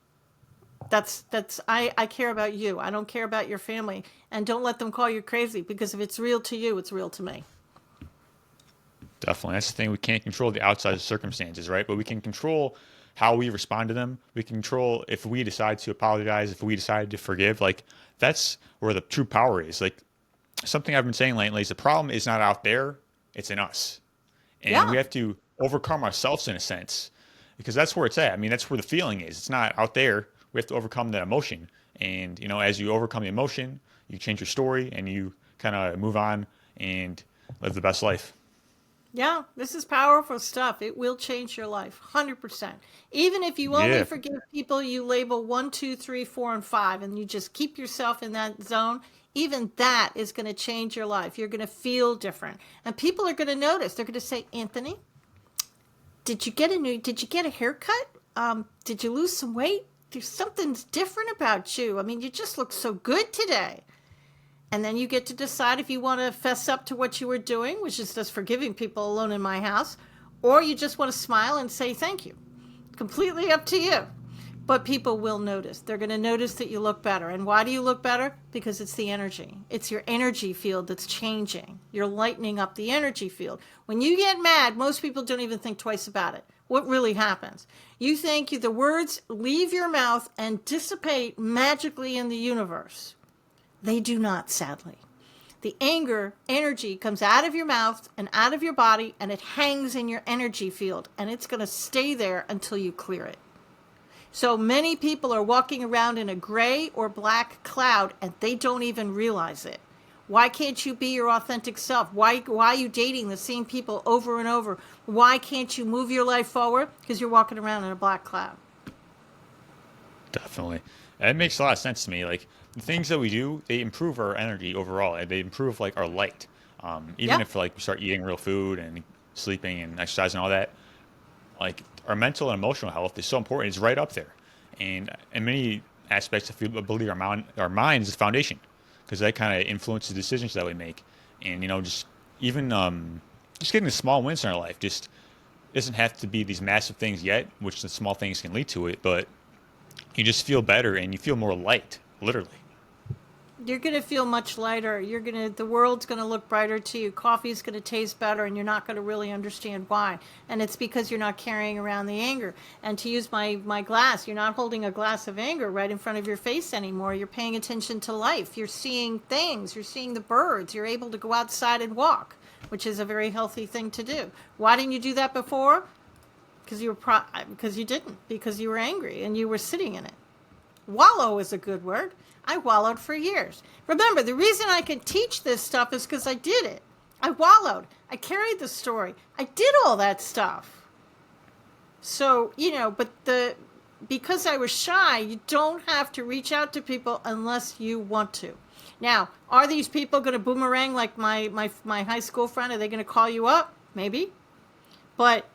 I care about you. I don't care about your family. And don't let them call you crazy, because if it's real to you, it's real to me. definitely. That's the thing. We can't control the outside circumstances, right? But we can control how we respond to them. We can control if we decide to apologize, if we decide to forgive. Like, that's where the true power is. Like, something I've been saying lately is the problem is not out there, it's in us. And we Yeah. have to overcome ourselves in a sense, because that's where it's at. I mean, that's where the feeling is. It's not out there. We have to overcome that emotion. And, as you overcome the emotion, you change your story and you kind of move on and live the best life. Yeah, this is powerful stuff. It will change your life, 100%. Even if you only Yeah, forgive people you label 1, 2, 3, 4, and 5, and you just keep yourself in that zone, even that is going to change your life. You're going to feel different. And people are going to notice. They're going to say, Anthony, did you get a haircut? Did you lose some weight? There's something's different about you. I mean, you just look so good today. And then you get to decide if you want to fess up to what you were doing, which is just forgiving people alone in my house, or you just want to smile and say thank you. Completely up to you. But people will notice. They're going to notice that you look better. And why do you look better? Because it's the energy. It's your energy field that's changing. You're lightening up the energy field. When you get mad, most people don't even think twice about it. What really happens? You think the words leave your mouth and dissipate magically in the universe. They do not, sadly. The anger energy comes out of your mouth and out of your body, and it hangs in your energy field, and it's going to stay there until you clear it. So many people are walking around in a gray or black cloud, and they don't even realize it. Why can't you be your authentic self? Why are you dating the same people over and over? Why can't you move your life forward? Because you're walking around in a black cloud. Definitely. And it makes a lot of sense to me. Like the things that we do, they improve our energy overall, and they improve like our light. Even Yeah. if like we start eating real food and sleeping and exercising and all that, like our mental and emotional health is so important. It's right up there, and in many aspects, I feel I believe our mind is the foundation because that kind of influences the decisions that we make, and just even just getting the small wins in our life just doesn't have to be these massive things yet, which the small things can lead to it, but you just feel better and you feel more light, literally. You're going to feel much lighter. The world's going to look brighter to you. Coffee's going to taste better, and you're not going to really understand why. And it's because you're not carrying around the anger. And to use my glass, you're not holding a glass of anger right in front of your face anymore. You're paying attention to life. You're seeing things. You're seeing the birds. You're able to go outside and walk, which is a very healthy thing to do. Why didn't you do that before? Because you didn't. Because you were angry and you were sitting in it. Wallow is a good word. I wallowed for years. Remember, the reason I can teach this stuff is because I did it. I wallowed. I carried the story. I did all that stuff. So, because I was shy, you don't have to reach out to people unless you want to. Now, are these people going to boomerang like my high school friend? Are they going to call you up? Maybe. But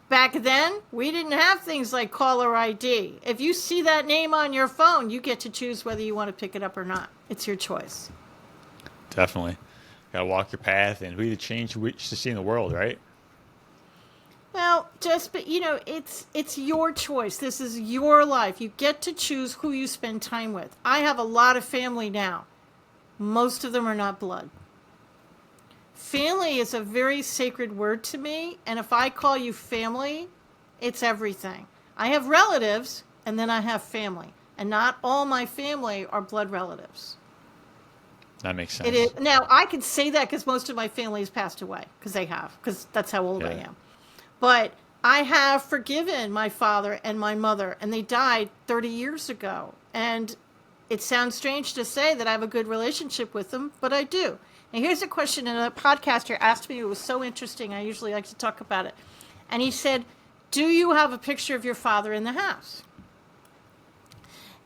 back then, we didn't have things like caller ID. If you see that name on your phone, you get to choose whether you want to pick it up or not. It's your choice. Definitely. Gotta walk your path and be the change you wish to see in the world, right? Well, it's your choice. This is your life. You get to choose who you spend time with. I have a lot of family now. Most of them are not blood. Family is a very sacred word to me, and if I call you family, it's everything. I have relatives, and then I have family, and not all my family are blood relatives. That makes It is sense. now. I can say that because most of my family has passed away, because that's how old I Yeah. am. But I have forgiven my father and my mother, and they died 30 years ago. And it sounds strange to say that I have a good relationship with them, but I do. Now, here's a question a podcaster asked me. It was so interesting. I usually like to talk about it. And he said, do you have a picture of your father in the house?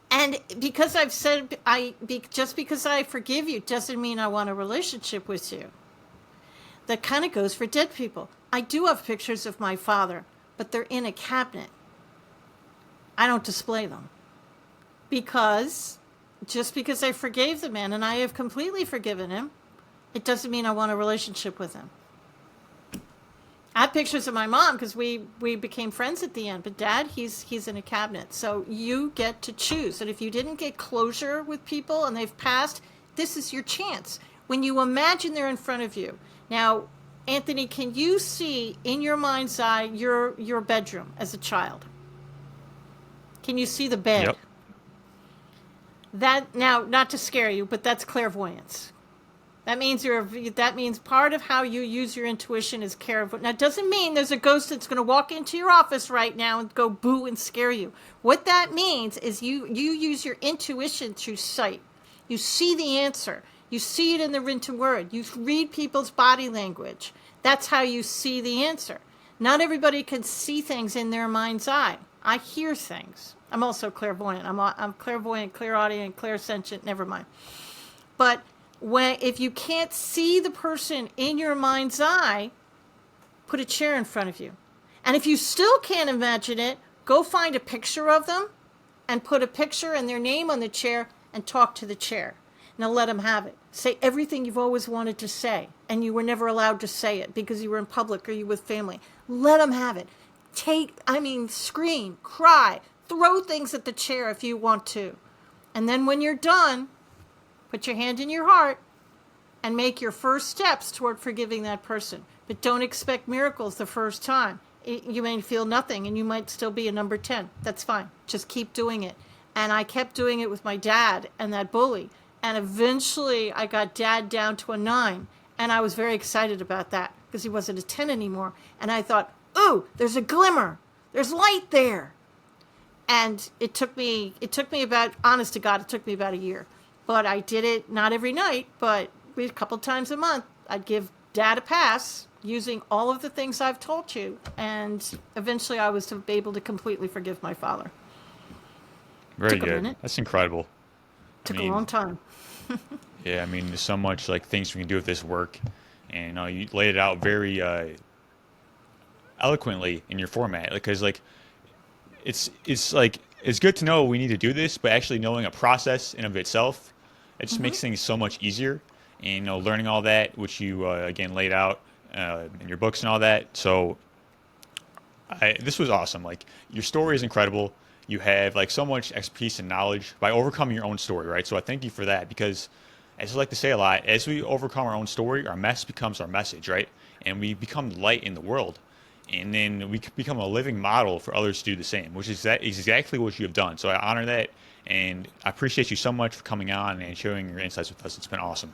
And because I've said, just because I forgive you doesn't mean I want a relationship with you. That kind of goes for dead people. I do have pictures of my father, but they're in a cabinet. I don't display them. Because just because I forgave the man and I have completely forgiven him, it doesn't mean I want a relationship with him. I have pictures of my mom because we became friends at the end. But Dad, he's in a cabinet. So you get to choose. And if you didn't get closure with people and they've passed, this is your chance. When you imagine they're in front of you. Now, Anthony, can you see in your mind's eye your bedroom as a child? Can you see the bed? Yep. That now, not to scare you, but that's clairvoyance. That means part of how you use your intuition is clairvoyance. Now, it doesn't mean there's a ghost that's going to walk into your office right now and go boo and scare you. What that means is you use your intuition through sight. You see the answer. You see it in the written word. You read people's body language. That's how you see the answer. Not everybody can see things in their mind's eye. I hear things. I'm also clairvoyant. I'm clairvoyant, clairaudient, clairsentient. Never mind. But if you can't see the person in your mind's eye, put a chair in front of you. And if you still can't imagine it, go find a picture of them and put a picture and their name on the chair and talk to the chair. Now let them have it. Say everything you've always wanted to say and you were never allowed to say it because you were in public or you were with family. Let them have it. Scream, cry, throw things at the chair if you want to. And then when you're done, put your hand in your heart and make your first steps toward forgiving that person. But don't expect miracles the first time. You may feel nothing and you might still be a number 10. That's fine. Just keep doing it. And I kept doing it with my dad and that bully. And eventually I got dad down to a 9. And I was very excited about that because he wasn't a 10 anymore. And I thought, ooh, there's a glimmer. There's light there. And it took me about, honest to God, it took me about a year. But I did it not every night, but a couple times a month. I'd give dad a pass using all of the things I've told you. And eventually I was able to completely forgive my father. Very Took a good. minute. That's incredible. Took a long time. Yeah, I mean, there's so much like things we can do with this work, and you laid it out very eloquently in your format. Because like, it's like it's good to know we need to do this, but actually knowing a process in of itself, it just makes things so much easier. And learning all that, which you again laid out in your books and all that. So this was awesome. Like your story is incredible. You have like so much expertise and knowledge by overcoming your own story, right? So I thank you for that because, as I like to say a lot, as we overcome our own story, our mess becomes our message, right? And we become light in the world, and then we become a living model for others to do the same, which is exactly what you have done. So I honor that, and I appreciate you so much for coming on and sharing your insights with us. It's been awesome.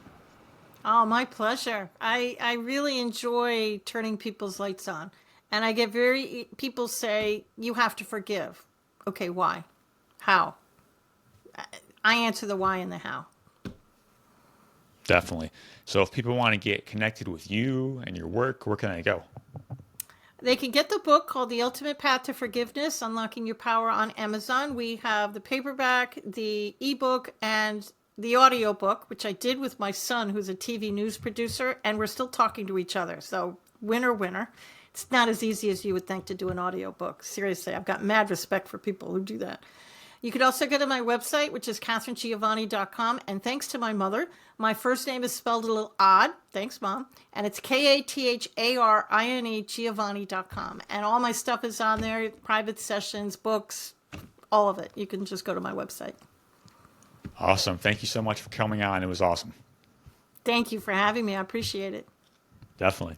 Oh, my pleasure. I really enjoy turning people's lights on. And I get people say, you have to forgive. Okay, why? How? I answer the why and the how. Definitely. So if people want to get connected with you and your work, where can they go? They can get the book called The Ultimate Path to Forgiveness, Unlocking Your Power on Amazon. We have the paperback, the ebook, and the audiobook, which I did with my son, who's a TV news producer, and we're still talking to each other. So winner, winner. It's not as easy as you would think to do an audiobook. Seriously, I've got mad respect for people who do that. You could also go to my website, which is KatherineGiovanni.com. And thanks to my mother, my first name is spelled a little odd. Thanks, Mom. And it's Katharine Giovanni.com. And all my stuff is on there, private sessions, books, all of it. You can just go to my website. Awesome. Thank you so much for coming on. It was awesome. Thank you for having me. I appreciate it. Definitely.